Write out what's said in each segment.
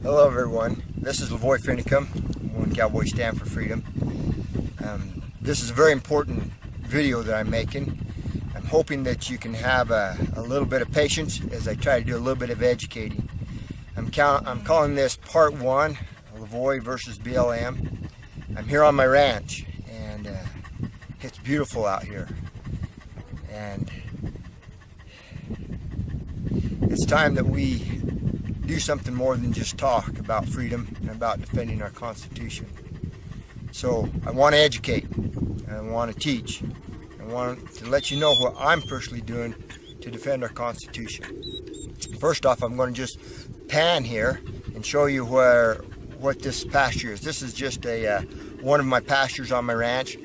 Hello everyone, this is LaVoy Finicum, One Cowboy Stand for Freedom. This is a very important video that I'm making. I'm hoping that you can have a little bit of patience as I try to do a little bit of educating. I'm calling this part 1, LaVoy versus BLM. I'm here on my ranch and it's beautiful out here. And it's time that we do something more than just talk about freedom and about defending our Constitution. So I want to educate, and I want to teach, I want to let you know what I'm personally doing to defend our Constitution. First off, I'm going to just pan here and show you what this pasture is. This is just one of my pastures on my ranch.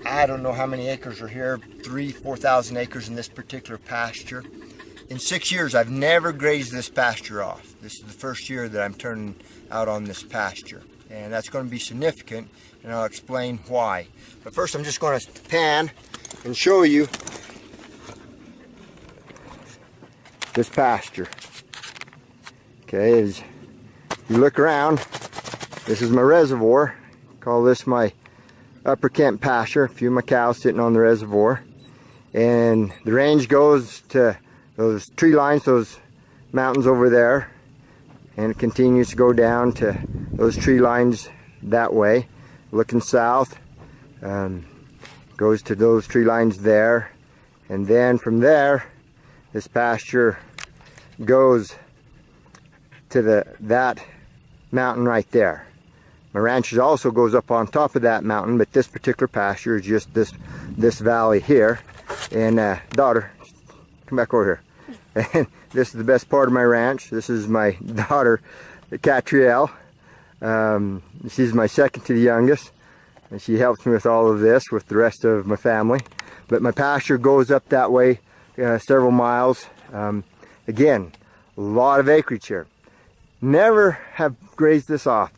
I don't know how many acres are here, 3,000–4,000 acres in this particular pasture. In 6 years, I've never grazed this pasture off. This is the first year that I'm turning out on this pasture. And that's going to be significant, and I'll explain why. But first, I'm just going to pan and show you this pasture. Okay, as you look around, this is my reservoir. Call this my Upper Kent pasture. A few of my cows sitting on the reservoir. And the range goes to those tree lines, those mountains over there, and it continues to go down to those tree lines that way, looking south, goes to those tree lines there, and then from there this pasture goes to that mountain right there. My ranch also goes up on top of that mountain, but this particular pasture is just this valley here. And daughter, come back over here. And this is the best part of my ranch. This is my daughter, Catrielle. She's my second to the youngest, and she helps me with all of this with the rest of my family. But my pasture goes up that way several miles. Again, a lot of acreage here. Never have grazed this off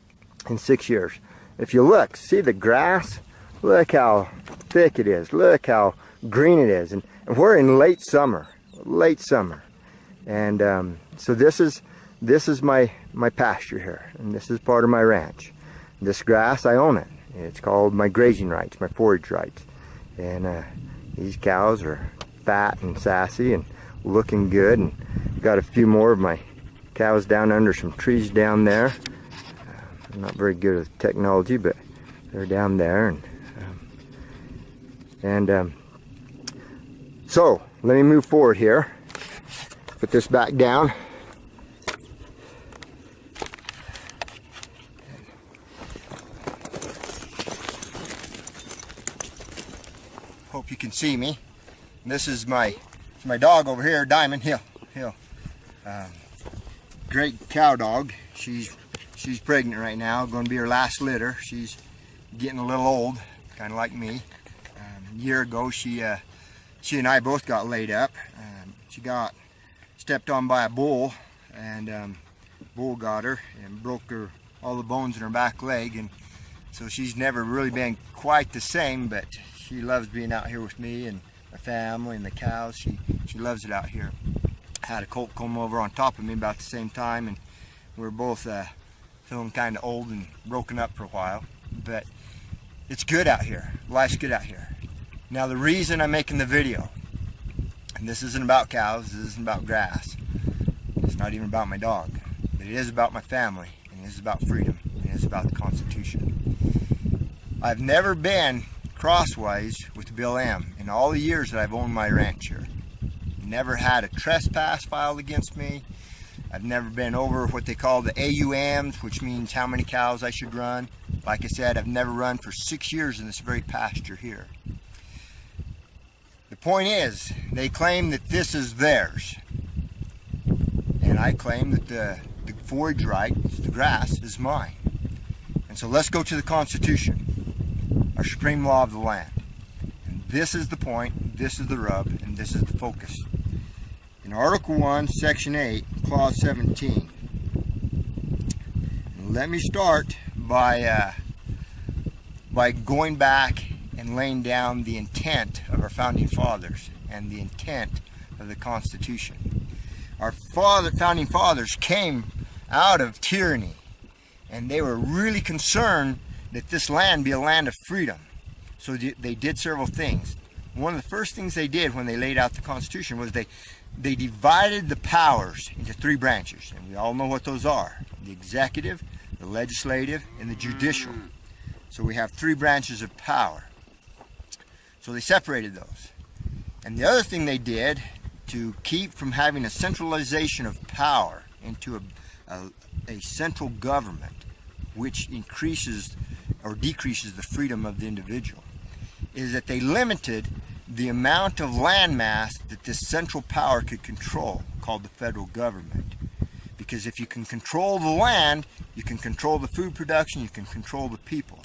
in 6 years. If you look, see the grass? Look how thick it is. Look how green it is. And we're in late summer. And so this is my pasture here, and this is part of my ranch. This grass, I own it. It's called my grazing rights, my forage rights. And these cows are fat and sassy and looking good, and got a few more of my cows down under some trees down there. I'm not very good with technology, but they're down there. So let me move forward here. Put this back down. Hope you can see me. And this is my dog over here, Diamond Hill. Great cow dog. She's pregnant right now. Going to be her last litter. She's getting a little old, kind of like me. A year ago, she and I both got laid up. She got stepped on by a bull, and bull got her and broke all the bones in her back leg, and so she's never really been quite the same, but she loves being out here with me and my family and the cows. She loves it out here. I had a colt come over on top of me about the same time, and we were both feeling kind of old and broken up for a while, but it's good out here. Life's good out here. Now the reason I'm making the video, and this isn't about cows, this isn't about grass, it's not even about my dog, but it is about my family, and it is about freedom, and it is about the Constitution. I've never been crosswise with the BLM in all the years that I've owned my ranch here. Never had a trespass filed against me. I've never been over what they call the AUMs, which means how many cows I should run. Like I said, I've never run for 6 years in this very pasture here. The point is, they claim that this is theirs, and I claim that the forage right, the grass, is mine. And so let's go to the Constitution, our supreme law of the land. And this is the point, this is the rub, and this is the focus. In Article 1, Section 8, Clause 17, let me start by going back and laying down the intent of our founding fathers and the intent of the Constitution. Our founding fathers came out of tyranny. And they were really concerned that this land be a land of freedom. So they did several things. One of the first things they did when they laid out the Constitution was they divided the powers into three branches. And we all know what those are: the executive, the legislative, and the judicial. So we have three branches of power. So they separated those. And the other thing they did to keep from having a centralization of power into a central government, which increases or decreases the freedom of the individual, is that they limited the amount of land mass that this central power could control, called the federal government. Because if you can control the land, you can control the food production, you can control the people.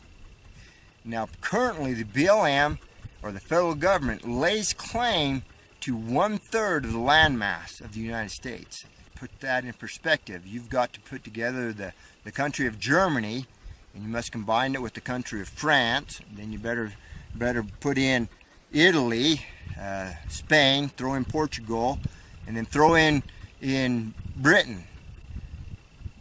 Now, currently the BLM, or the federal government, lays claim to 1/3 of the land mass of the United States. Put that in perspective. You've got to put together the country of Germany, and you must combine it with the country of France. And then you better put in Italy, Spain, throw in Portugal, and then throw in Britain.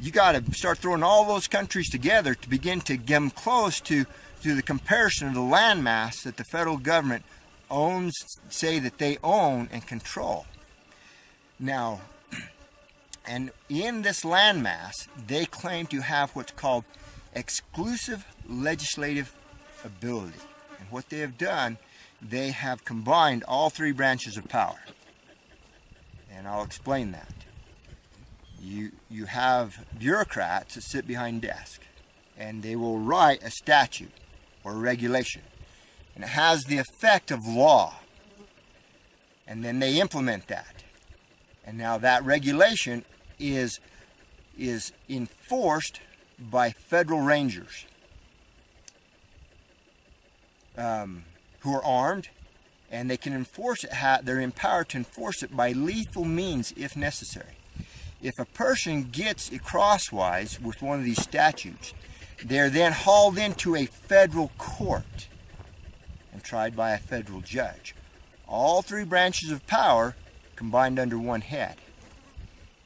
You got to start throwing all those countries together to begin to get them close to the comparison of the land mass that the federal government owns, say that they own and control. Now, and in this land mass, they claim to have what's called exclusive legislative ability. And what they have done, they have combined all three branches of power. And I'll explain that. You have bureaucrats that sit behind desks, and they will write a statute or a regulation, and it has the effect of law, and then they implement that. And now that regulation is enforced by federal rangers who are armed, and they can enforce it. They're empowered to enforce it by lethal means if necessary. If a person gets crosswise with one of these statutes, they're then hauled into a federal court and tried by a federal judge. All three branches of power combined under one head.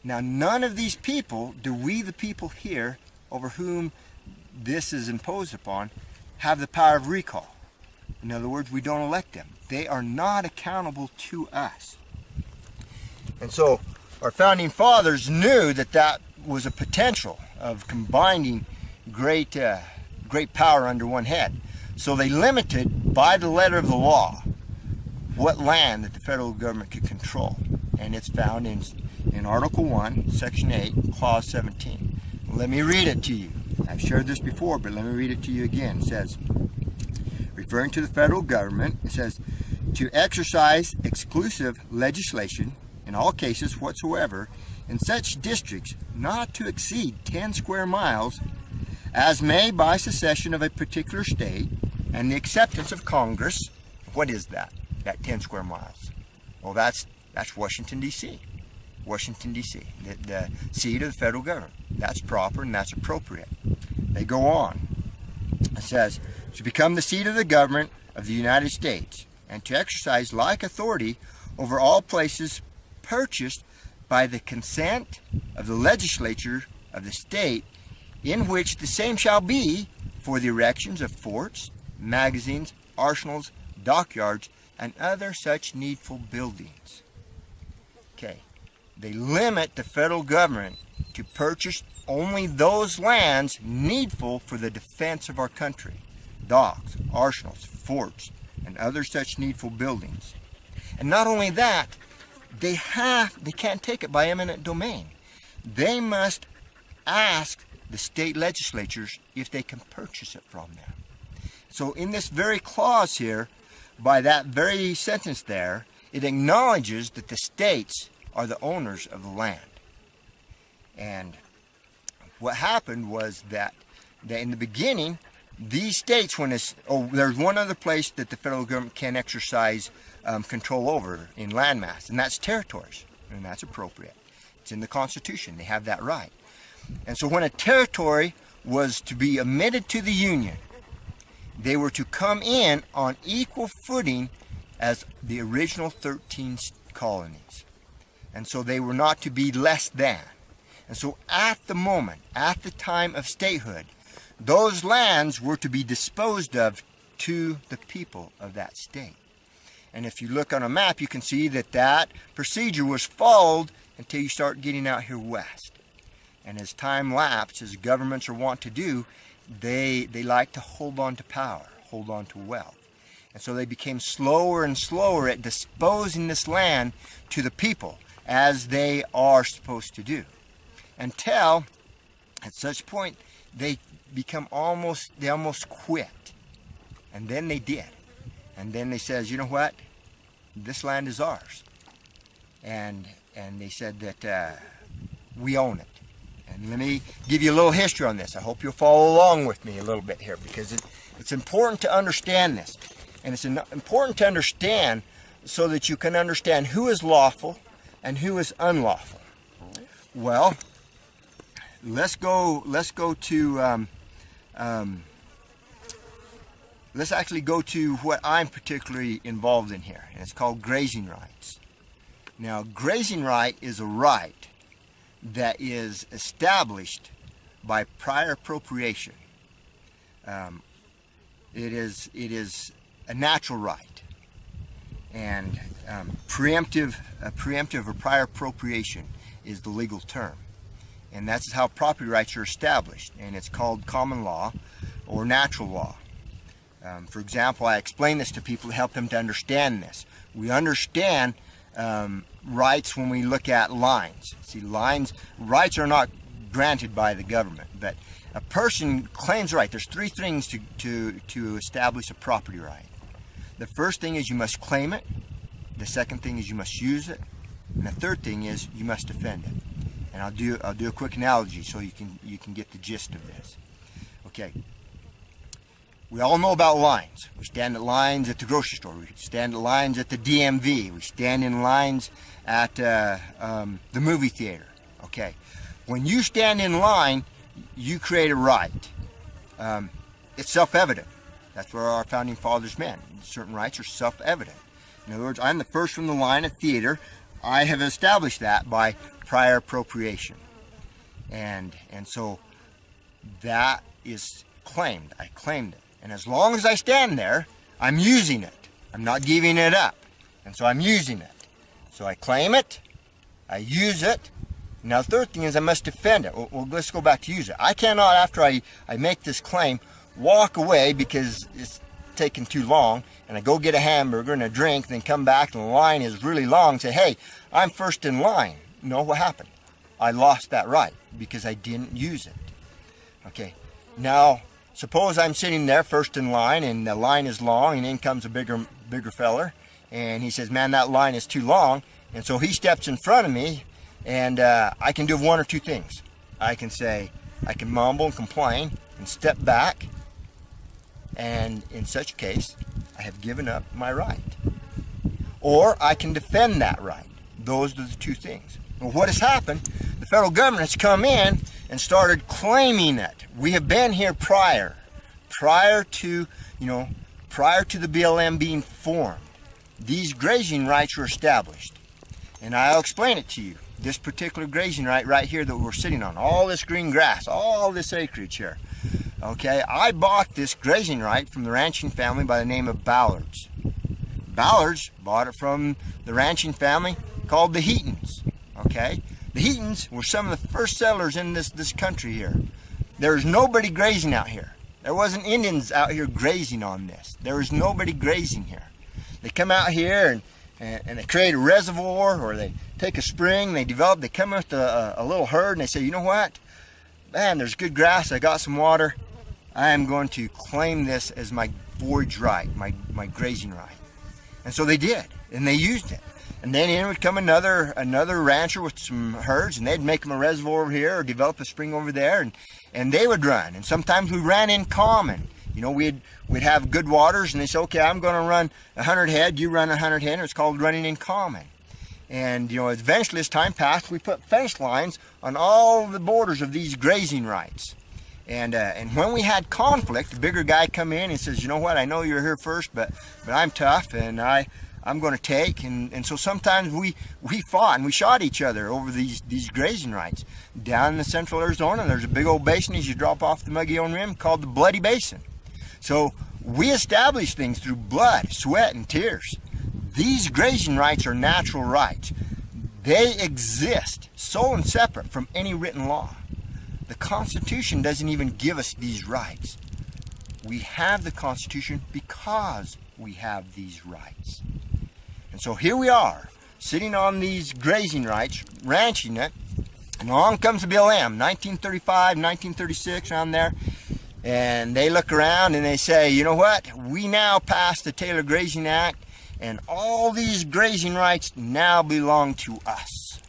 Now, none of these people, do we the people here over whom this is imposed upon, have the power of recall. In other words, we don't elect them. They are not accountable to us. And so our founding fathers knew that that was a potential of combining great power under one head. So they limited by the letter of the law what land that the federal government could control. And it's found in Article 1, Section 8, Clause 17. Let me read it to you. I've shared this before, but let me read it to you again. It says, referring to the federal government, it says, to exercise exclusive legislation in all cases whatsoever in such districts not to exceed 10 square miles as may by secession of a particular state and the acceptance of Congress. What is that 10 square miles? Well, that's Washington, D.C. Washington, D.C., the seat of the federal government. That's proper and that's appropriate. They go on. It says, to become the seat of the government of the United States and to exercise like authority over all places purchased by the consent of the legislature of the state in which the same shall be for the erections of forts, magazines, arsenals, dockyards, and other such needful buildings. Okay, they limit the federal government to purchase only those lands needful for the defense of our country. Docks, arsenals, forts, and other such needful buildings. And not only that, they can't take it by eminent domain. They must ask the state legislatures if they can purchase it from them. So in this very clause here, by that very sentence there, it acknowledges that the states are the owners of the land. And what happened was that in the beginning, these states, there's one other place that the federal government can exercise control over in landmass, and that's territories, and that's appropriate. It's in the Constitution. They have that right. And so when a territory was to be admitted to the Union, they were to come in on equal footing as the original 13 colonies. And so they were not to be less than. And so at the moment, at the time of statehood, those lands were to be disposed of to the people of that state. And if you look on a map, you can see that that procedure was followed until you start getting out here west. And as time lapsed, as governments are wont to do, they like to hold on to power, hold on to wealth. And so they became slower and slower at disposing this land to the people as they are supposed to do. Until, at such point, they almost quit. And then they did. And then they says, you know what? This land is ours. And they said that we own it. And let me give you a little history on this. I hope you'll follow along with me a little bit here, because it's important to understand this. And it's important to understand so that you can understand who is lawful and who is unlawful. Well, let's actually go to what I'm particularly involved in here, and it's called grazing rights. Now, grazing right is a right that is established by prior appropriation. It is a natural right, and preemptive or prior appropriation is the legal term, and that's how property rights are established, and it's called common law or natural law. For example, I explain this to people to help them to understand this. We understand rights when we look at lines. See, rights are not granted by the government, but a person claims right. There's three things to establish a property right. The first thing is you must claim it. The second thing is you must use it. And the third thing is you must defend it. And I'll do a quick analogy so you can get the gist of this. Okay. We all know about lines. We stand at lines at the grocery store. We stand at lines at the DMV. We stand in lines at the movie theater. Okay. When you stand in line, you create a right. It's self-evident. That's where our founding fathers meant. Certain rights are self-evident. In other words, I'm the first from the line at theater. I have established that by prior appropriation. And so that is claimed. I claimed it. And as long as I stand there, I'm using it. I'm not giving it up. And so I'm using it. So I claim it. I use it. Now the third thing is I must defend it. Well, let's go back to use it. I cannot, after I make this claim, walk away because it's taken too long, and I go get a hamburger and a drink, and then come back and the line is really long, and say, hey, I'm first in line. No, what happened? I lost that right because I didn't use it. Okay, now suppose I'm sitting there first in line, and the line is long, and in comes a bigger feller, and he says, man, that line is too long, and so he steps in front of me, and I can do one or two things. I can mumble and complain and step back, and in such case, I have given up my right. Or I can defend that right. Those are the two things. Well, what has happened? The federal government has come in and started claiming it. We have been here prior to the BLM being formed. These grazing rights were established. And I'll explain it to you. This particular grazing right here that we're sitting on, all this green grass, all this acreage here. Okay, I bought this grazing right from the ranching family by the name of Ballards. Ballards bought it from the ranching family called the Heatons. Okay, the Heatons were some of the first settlers in this country here. There's nobody grazing out here. There wasn't Indians out here grazing on this. There was nobody grazing here. They come out here and they create a reservoir, or they take a spring, they come with a little herd, and they say, you know what? Man, there's good grass, I got some water. I am going to claim this as my forage right, my grazing right. And so they did, and they used it. And then in would come another rancher with some herds, and they'd make them a reservoir over here or develop a spring over there, and they would run. And sometimes we ran in common. You know, we'd have good waters, and they say, okay, I'm going to run 100 head, you run 100 head, and it's called running in common. And, you know, eventually as time passed, we put fence lines on all the borders of these grazing rights. And when we had conflict, the bigger guy come in and says, you know what, I know you're here first, but I'm tough, and I I'm going to take. And so sometimes we fought and we shot each other over these grazing rights. Down in the central Arizona, there's a big old basin as you drop off the Mogollon Rim called the Bloody Basin. So we established things through blood, sweat, and tears. These grazing rights are natural rights. They exist sole and separate from any written law. The Constitution doesn't even give us these rights. We have the Constitution because we have these rights. And so here we are, sitting on these grazing rights, ranching it, and along comes the BLM, 1935, 1936, around there, and they look around and they say, you know what, we now passed the Taylor Grazing Act, and all these grazing rights now belong to us.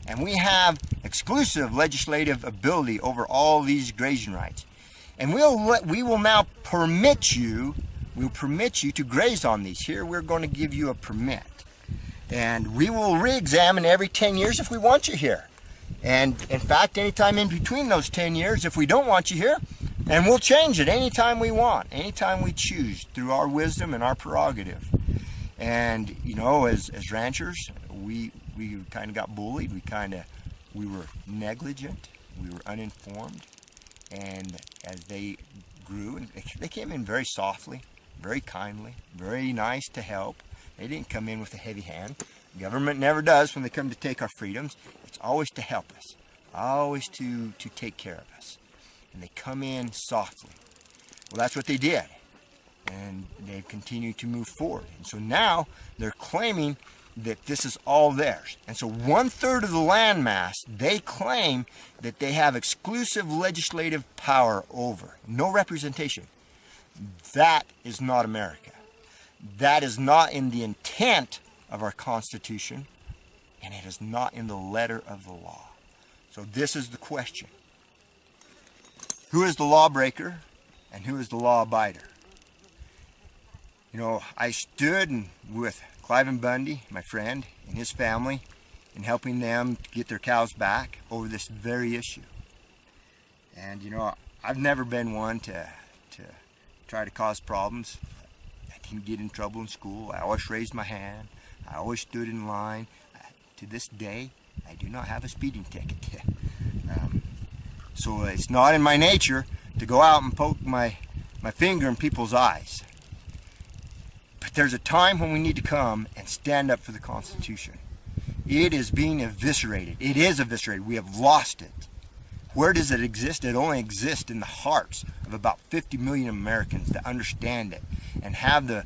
And we have exclusive legislative ability over all these grazing rights. And we will now permit you to graze on these. Here we're going to give you a permit. And we will re-examine every 10 years if we want you here. And in fact, anytime in between those 10 years, if we don't want you here, and we'll change it anytime we want, anytime we choose, through our wisdom and our prerogative. And, you know, as ranchers, we kind of got bullied. We were negligent. We were uninformed. And as they grew, and they came in very softly, very kindly, very nice to help. They didn't come in with a heavy hand. Government never does when they come to take our freedoms. It's always to help us, always to take care of us. And they come in softly. Well, that's what they did. And they've continued to move forward. And so now they're claiming that this is all theirs. And so 1/3 of the landmass, they claim that they have exclusive legislative power over. No representation. That is not America. That is not in the intent of our Constitution, and it is not in the letter of the law. So this is the question. Who is the lawbreaker and who is the law abider? You know, I stood with Cliven Bundy, my friend, and his family, in helping them get their cows back over this very issue. And, you know, I've never been one to try to cause problems. I didn't get in trouble in school. I always raised my hand. I always stood in line. To this day, I do not have a speeding ticket. So it's not in my nature to go out and poke my finger in people's eyes. But there's a time when we need to come and stand up for the Constitution. It is being eviscerated. It is eviscerated. We have lost it. Where does it exist? It only exists in the hearts of about 50 million Americans that understand it and have the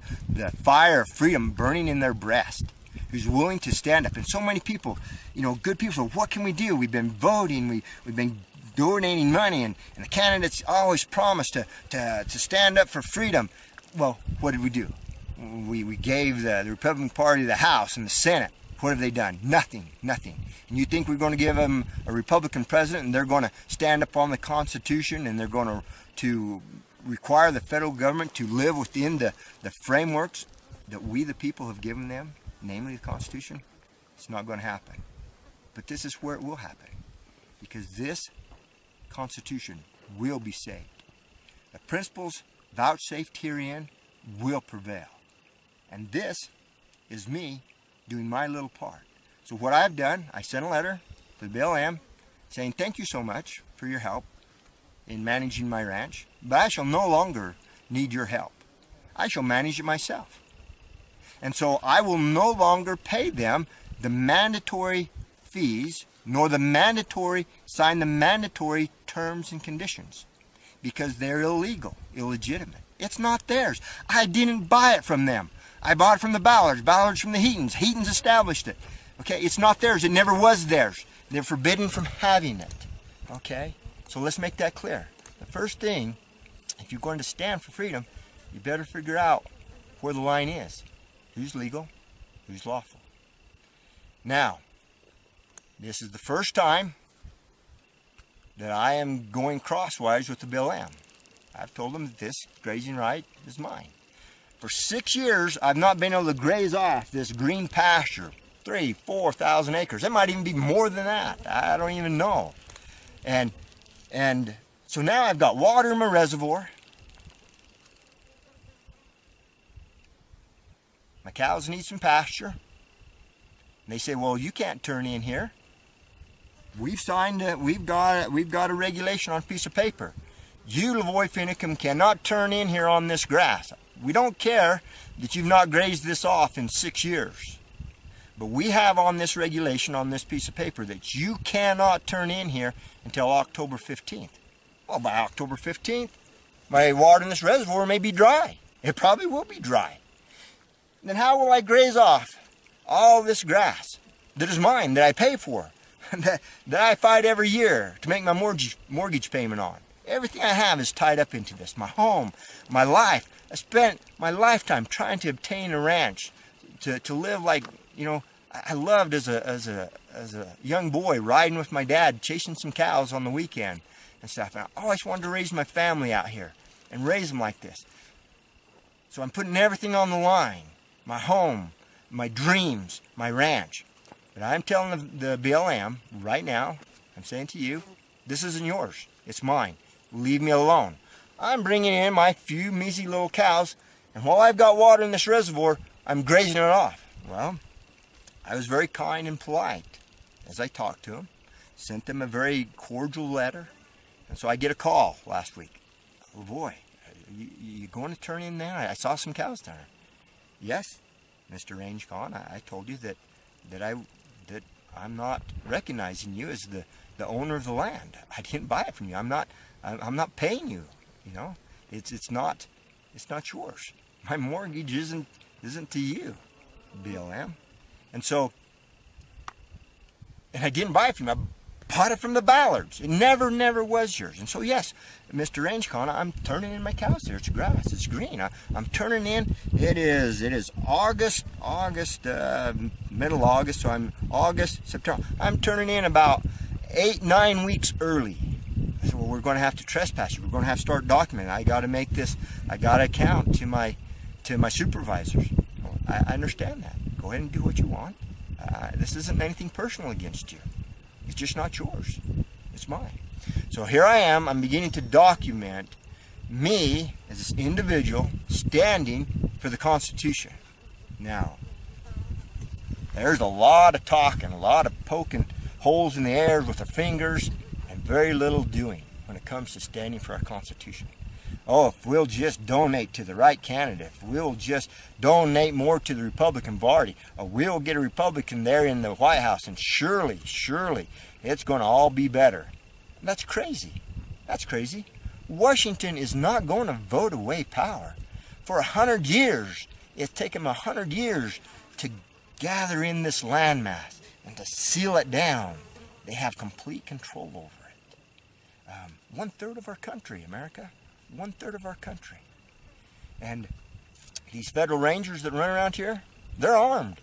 fire of freedom burning in their breast, who's willing to stand up. And so many people, you know, good people, so what can we do? We've been voting, we've been donating money, and the candidates always promise to stand up for freedom. Well, what did we do? We gave the Republican Party the House and the Senate. What have they done? Nothing, nothing. And you think we're going to give them a Republican president and they're going to stand up on the Constitution and they're going to require the federal government to live within the frameworks that we the people have given them, namely the Constitution? It's not going to happen. But this is where it will happen, because this Constitution will be saved. The principles vouchsafed herein will prevail. And this is me doing my little part. So what I've done, I sent a letter to the BLM saying thank you so much for your help in managing my ranch, but I shall no longer need your help. I shall manage it myself. And so I will no longer pay them the mandatory fees, nor sign the mandatory terms and conditions, because they're illegal, illegitimate. It's not theirs. I didn't buy it from them. I bought it from the Ballards from the Heatons. Heatons established it. Okay, it's not theirs. It never was theirs. They're forbidden from having it. Okay, so let's make that clear. The first thing, if you're going to stand for freedom, you better figure out where the line is. Who's legal? Who's lawful? Now, this is the first time that I am going crosswise with the BLM. I've told them that this grazing right is mine. For 6 years, I've not been able to graze off this green pasture, 3,000-4,000 acres. It might even be more than that. I don't even know. And so now I've got water in my reservoir. My cows need some pasture. And they say, well, you can't turn in here. We've got a regulation on a piece of paper. You, LaVoy Finicum, cannot turn in here on this grass. We don't care that you've not grazed this off in 6 years. But we have on this regulation on this piece of paper that you cannot turn in here until October 15th. Well, by October 15th, my water in this reservoir may be dry. It probably will be dry. Then how will I graze off all this grass that is mine, that I pay for, that I fight every year to make my mortgage payment on? Everything I have is tied up into this. My home, my life. I spent my lifetime trying to obtain a ranch, to live like, you know, I loved as a young boy riding with my dad, chasing some cows on the weekend and stuff. And I always wanted to raise my family out here and raise them like this. So I'm putting everything on the line. My home, my dreams, my ranch. But I'm telling the BLM right now, I'm saying to you, this isn't yours. It's mine. Leave me alone. I'm bringing in my few measly little cows, and while I've got water in this reservoir, I'm grazing it off. Well, I was very kind and polite as I talked to them, sent them a very cordial letter, and so I get a call last week. LaVoy, you going to turn in there? I saw some cows down there. Yes, Mr. Range Con, I told you that I'm not recognizing you as the owner of the land. I didn't buy it from you. I'm not paying you. You know, it's not yours. My mortgage isn't to you, BLM. And so, and I didn't buy it from you. I bought it from the Ballards. It never was yours. And so, yes, Mr. Range Con, I'm turning in my cows there. It's grass. It's green. I'm turning in. It is August, middle August. So I'm August, September. I'm turning in about 8-9 weeks early. So we're going to have to trespass you. We're going to have to start documenting. I got to make this. I got to account to my supervisors. I understand that. Go ahead and do what you want. This isn't anything personal against you. It's just not yours. It's mine. So here I am. I'm beginning to document me as an individual standing for the Constitution. Now, there's a lot of talking, a lot of poking holes in the air with their fingers, and very little doing when it comes to standing for our Constitution. Oh, if we'll just donate to the right candidate, if we'll just donate more to the Republican Party, or we'll get a Republican there in the White House, and surely, it's going to all be better. That's crazy. That's crazy. Washington is not going to vote away power. For 100 years, it's taken 100 years to gather in this landmass and to seal it down. They have complete control over it. 1/3 of our country, America. 1/3 of our country. And these federal rangers that run around here, they're armed.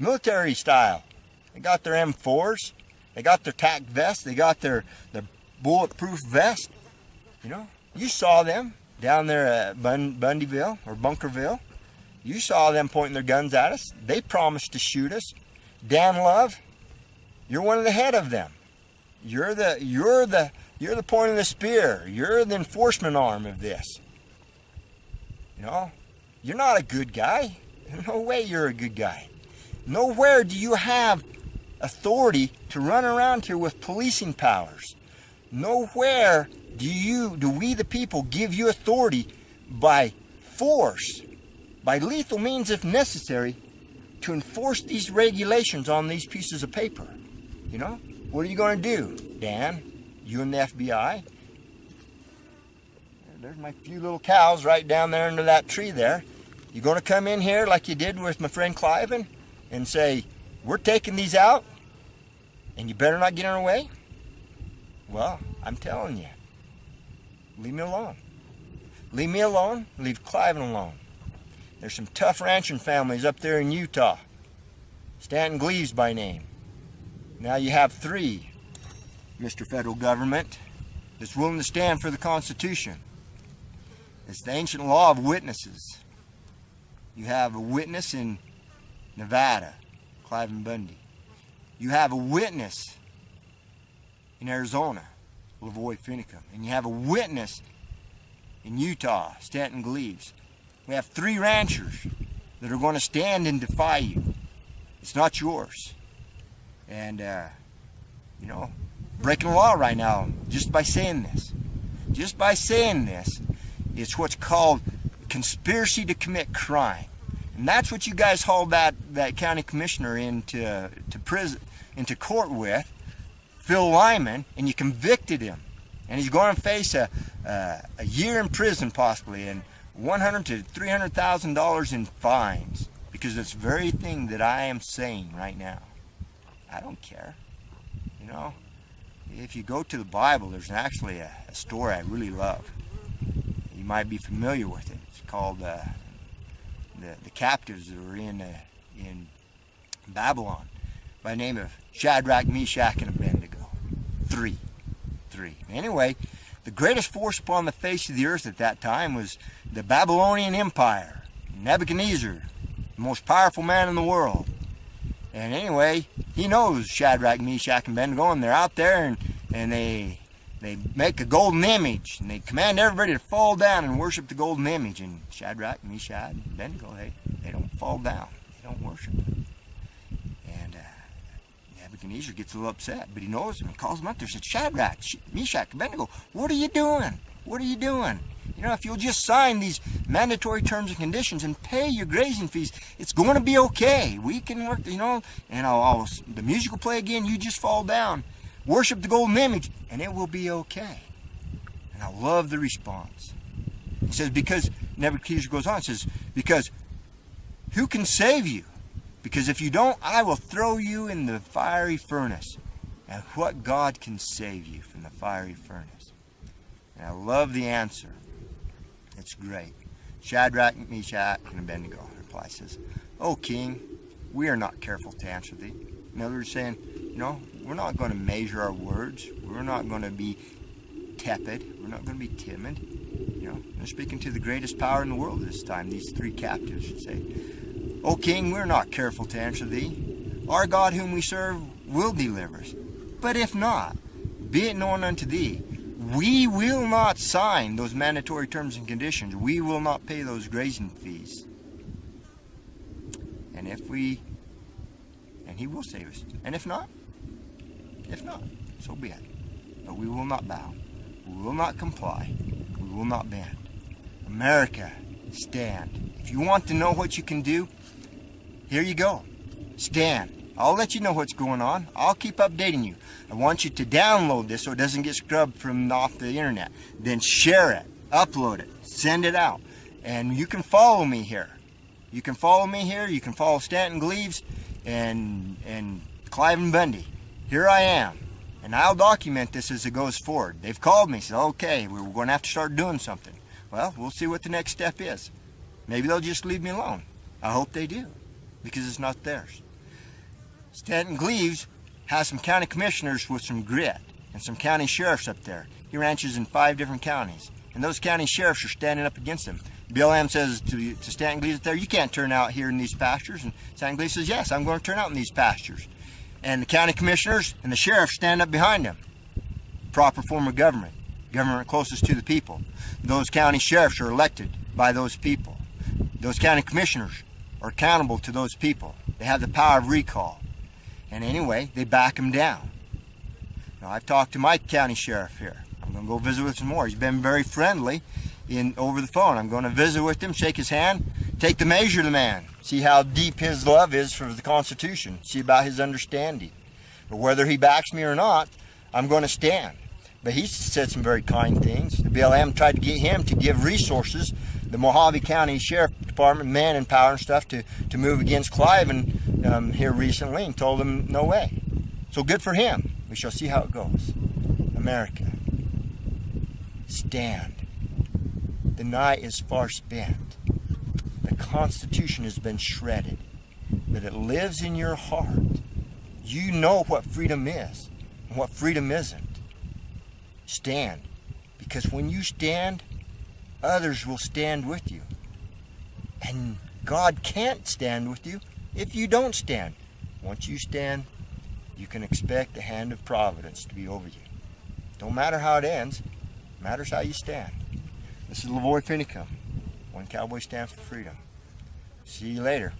Military style. They got their M4s. They got their tack vests. They got their bulletproof vest. You know, you saw them down there at Bundyville or Bunkerville. You saw them pointing their guns at us. They promised to shoot us. Dan Love, you're one of the head of them. You're the point of the spear. You're the enforcement arm of this. You know, you're not a good guy. No way you're a good guy. Nowhere do you have authority to run around here with policing powers. Nowhere do we the people give you authority by force, by lethal means if necessary, to enforce these regulations on these pieces of paper. You know, what are you going to do, Dan? You and the FBI? There's my few little cows right down there under that tree there. You going to come in here like you did with my friend Cliven and say, we're taking these out and you better not get in our way? Well, I'm telling you, leave me alone. Leave me alone, leave Cliven alone. There's some tough ranching families up there in Utah. Stanton Gleaves by name. Now you have 3, Mr. Federal Government, that's willing to stand for the Constitution. It's the ancient law of witnesses. You have a witness in Nevada, Cliven Bundy. You have a witness in Arizona, LaVoy Finicum. And you have a witness in Utah, Stanton Gleaves. We have 3 ranchers that are going to stand and defy you. It's not yours. And, you know, breaking the law right now just by saying this. Just by saying this, it's what's called conspiracy to commit crime. And that's what you guys hauled that county commissioner into court with, Phil Lyman, and you convicted him. And he's going to face a year in prison possibly, and $100,000 to $300,000 in fines, because it's the very thing that I am saying right now. I don't care. You know, if you go to the Bible, there's actually a story I really love. You might be familiar with it. It's called the captives that were in Babylon, by the name of Shadrach, Meshach, and Abednego. Three. Anyway, the greatest force upon the face of the earth at that time was the Babylonian Empire. Nebuchadnezzar, the most powerful man in the world. And anyway, he knows Shadrach, Meshach, and Abednego, and they're out there, and they make a golden image, and they command everybody to fall down and worship the golden image. And Shadrach, Meshach, and Abednego, they don't fall down. They don't worship it. And Nebuchadnezzar gets a little upset, but he knows him and calls him up there and says, Shadrach, Meshach, Abednego, what are you doing? What are you doing? You know, if you'll just sign these mandatory terms and conditions and pay your grazing fees, it's going to be okay. We can work, you know, and the music will play again, you just fall down. Worship the golden image, and it will be okay. And I love the response. He says, because, Nebuchadnezzar goes on, says, because who can save you? Because if you don't, I will throw you in the fiery furnace. And what God can save you from the fiery furnace? And I love the answer. It's great. Shadrach, Meshach, and Abednego replies, says, O king, we are not careful to answer thee. In other words, saying, you know, we're not going to measure our words. We're not going to be tepid. We're not going to be timid. You know, they're speaking to the greatest power in the world this time. These three captives should say, O king, we're not careful to answer thee. Our God whom we serve will deliver us. But if not, be it known unto thee, we will not sign those mandatory terms and conditions. We will not pay those grazing fees. And he will save us. And if not, so be it. But we will not bow. We will not comply. We will not bend. America, stand. If you want to know what you can do, here you go. Stand. I'll let you know what's going on. I'll keep updating you. I want you to download this so it doesn't get scrubbed from off the internet. Then share it, upload it, send it out. And you can follow me here. You can follow me here. You can follow Stanton Gleaves and Clive and Bundy. Here I am. And I'll document this as it goes forward. They've called me and said, okay, we're going to have to start doing something. Well, we'll see what the next step is. Maybe they'll just leave me alone. I hope they do, because it's not theirs. Stanton Gleaves has some county commissioners with some grit and some county sheriffs up there. He ranches in 5 different counties, and those county sheriffs are standing up against him. BLM says to Stanton Gleaves up there, you can't turn out here in these pastures. And Stanton Gleaves says, yes, I'm going to turn out in these pastures. And the county commissioners and the sheriffs stand up behind him. Proper form of government closest to the people. Those county sheriffs are elected by those people. Those county commissioners are accountable to those people. They have the power of recall. And anyway, they back him down. Now, I've talked to my county sheriff here. I'm going to go visit with him more. He's been very friendly over the phone. I'm going to visit with him, shake his hand, take the measure of the man, see how deep his love is for the Constitution, see about his understanding. But whether he backs me or not, I'm going to stand. But he said some very kind things. The BLM tried to get him to give resources, the Mojave County Sheriff Department, man and power and stuff, to move against Clive and here recently, and told him no way. So good for him. We shall see how it goes. America, stand. The night is far spent. The Constitution has been shredded, but it lives in your heart. You know what freedom is and what freedom isn't. Stand, because when you stand, others will stand with you. And God can't stand with you if you don't stand. Once you stand, you can expect the hand of providence to be over you. Don't matter how it ends, it matters how you stand. This is LaVoy Finicum. One Cowboy stands for freedom. See you later.